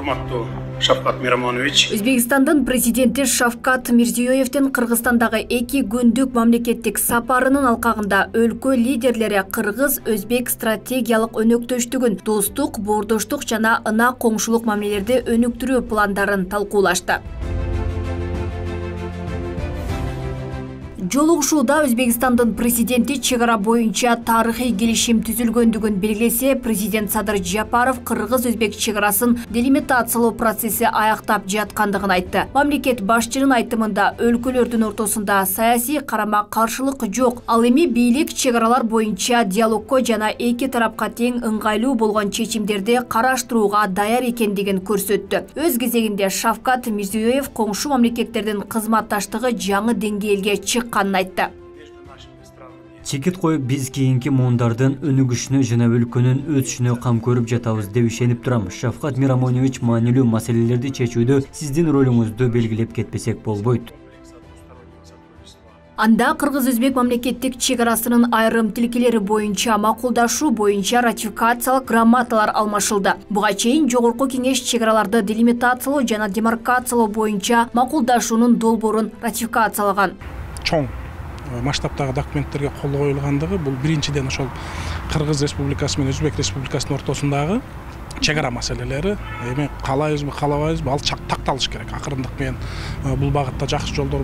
урматтуу Шавкат Мирамонович. Өзбекстандын президенти Шавкат Мирзиёевдин Кыргызстандагы 2 күндүк мамлекеттик сапарынын алкагында өлкө лидерлери кыргыз-өзбек стратегиялык өнөктөштүгүн, достук, боордоштук жана ынак коңшулук мамилелерди өнүктүрүү пландарын талкуулашты. Жолугушууда Өзбекстандын президенти чек ара боюнча тарыхый келишим түзүлгөндүгүн белгилесе, президент Садыр Жапаров кыргыз-өзбек чек арасын делимитациялоо процесси аяктап жаткандыгын айтты. Мамлекет башчынын айтымында өлкөлөрдүн ортосунда саясий карама-каршылык жок. Ал эми бийлик чек аралар боюнча диалогко жана эки тарапка тең ыңгайлуу болгон чечимдерди караштырууга даяр экендигин көрсөттү. Өз кезегинде Шавкат Мирзиёев коңшу мамлекеттердин кызматташтыгы жаңы деңгээлге чыккан айтты. Чекит коюп биз кийинки муундардын өнүгүшүнө жана өлкөнүн өсүшүнө кам көрүп жатабыз деп ишенип турам. Шавкат Мирамонович, маанилүү маселелерди чечүүдө сиздин ролуңузду белгилеп кетпесек болбойт. Анда кыргыз-өзбек мамлекеттик чек арасынын айрым тилкелери боюнча макулдашуу боюнча ратификациялык грамоталар алмашылды. Буга чейин жогорку кеңеш чек араларды делимитациялоо жана демаркациялоо боюнча макулдашуунун долбоорун ратификациялаган. Чоң масштабтагы документтерге кол коюлгандыгы бул биринчиден ошол Кыргыз Республикасы менен Өзбек Республикасынын ортосундагы чек ара маселелери эми каалайбызбы каалабайбызбы ал такталыш керек. Акырындык менен бул багытта жакшы жолдор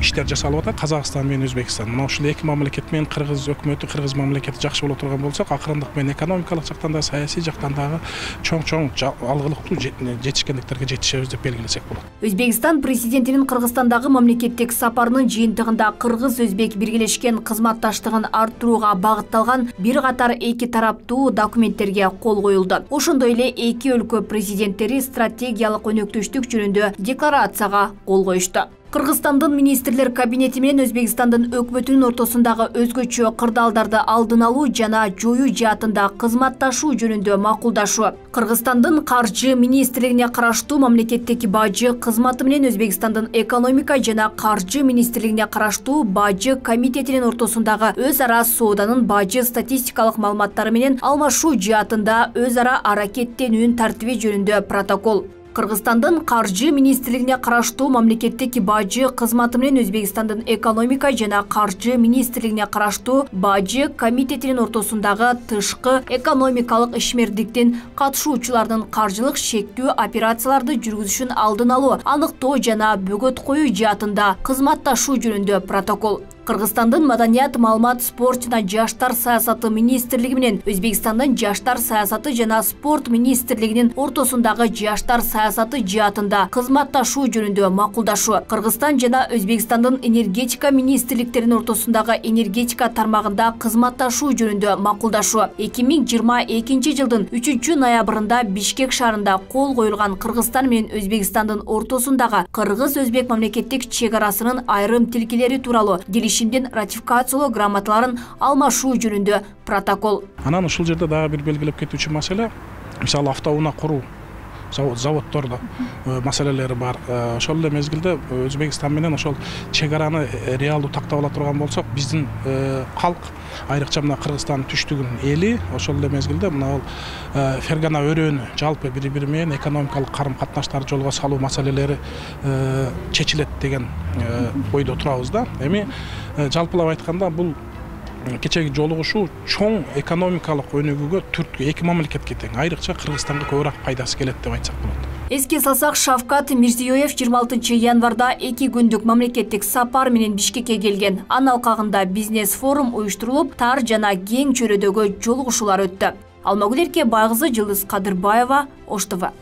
иштер жасалып атат. Казакстан менен Өзбекстан мына ушул эки мамлекет менен Кыргыз өкмөтү, Кыргыз мамлекети жакшы боло турган болсок, акырындык менен экономикалык жактан да, саясий жактан дагы чоң алгылыктуу жетишкендиктерге жетишебиз деп белгилесек болот. Өзбекстан президентинин Кыргызстандагы мамлекеттик сапарынын жыйынтыгында кыргыз-өзбек биргелешкен кызматташтыгын арттырууга багытталган бир катар эки тараптуу документтерге кол коюлду. Ошондой эле эки өлкө президенттери стратегиялык өнөктөштүк жөнүндө декларацияга кол коюшту. Кыргызстандын министрлер кабинети менен Өзбекстандын өкмөтүнүн ортосундагы өзгөчө кырдаалдарды алдын алуу жана жоюу жаатында кызматташуу жөнүндө макулдашуу. Кыргызстандын каржы министрлигине караштуу мамлекеттик бажы кызматы менен Өзбекстандын экономика жана каржы министрлигине караштуу бажы комитетинин ортосундагы өз ара сооданын бажы статистикалык маалыматтары менен алмашуу жаатында өз ара аракеттенүүнүн тартиби жөнүндө протокол. Кыргызстандын каржы министрлигине караштуу мамлекеттик бажы кызматы менен Өзбекстандын экономика жана каржы министрлигине караштуу бажы комитетинин ортосундагы тышкы экономикалык ишмердиктин катышуучулардын каржылык шектүү операцияларды жүргүзүшүн алдын алуу, аныктоо жана бөгөт коюу жаатында кызматташуу жөнүндө протокол. Кыргызстандын маданият, маалымат, спорт жана жаштар саясаты министрлиги менен Өзбекстандын жаштар саясаты жана спорт министрлигинин ортосундагы жаштар саясаты жаатында кызматташуу жөнүндө макулдашуу. Кыргызстан жана Өзбекстандын энергетика министрликтеринин ортосундагы энергетика тармагында кызматташуу жөнүндө макулдашуу. 2022 жылдын 3 ноябрында Бишкек шаарында кол коюлган Кыргызстан менен Өзбекстандын ортосундагы кыргыз-өзбек мамлекеттик чек арасынын айрым тилкелери тууралуу келишимдин ратификациялоо грамоталарын алмашуу жөнүндө протокол. Анан ушул жерде дагы бир белгилеп кетүүчү маселе, мисалы автоунаа куруу заводдордо маселелери бар. Ошол эле мезгилде Өзбекстан менен ошол чек араны реалдуу тактап ала турган болсок, биздин калк, айрыкча мына Кыргызстандын түштүгүнүн эли, ошол эле мезгилде мына Фергана өрөөнү жалпы бири-бири менен экономикалык карым-катнаштарды жолго салуу маселелери чечилет деген ойдо турабыз да. Эми жалпылап айтканда бул кечеги жолугушуу чоң экономикалык өнүгүүгө эки мамлекетке тең, айрыкча Кыргызстанга көбүрөөк пайдасы келет деп айтсак болот. Эске салсак, Шавкат Мирзиёев 26 январда 2 күндүк мамлекеттик сапар менен Бишкекке келген. Анын алкагында бизнес форум уюштурулуп, тар жана кең чөйрөдөгү жолугушуулар өттү. Алмагүл Эркебайкызы, Жылдыз Кадырбаева, Ош ТВ.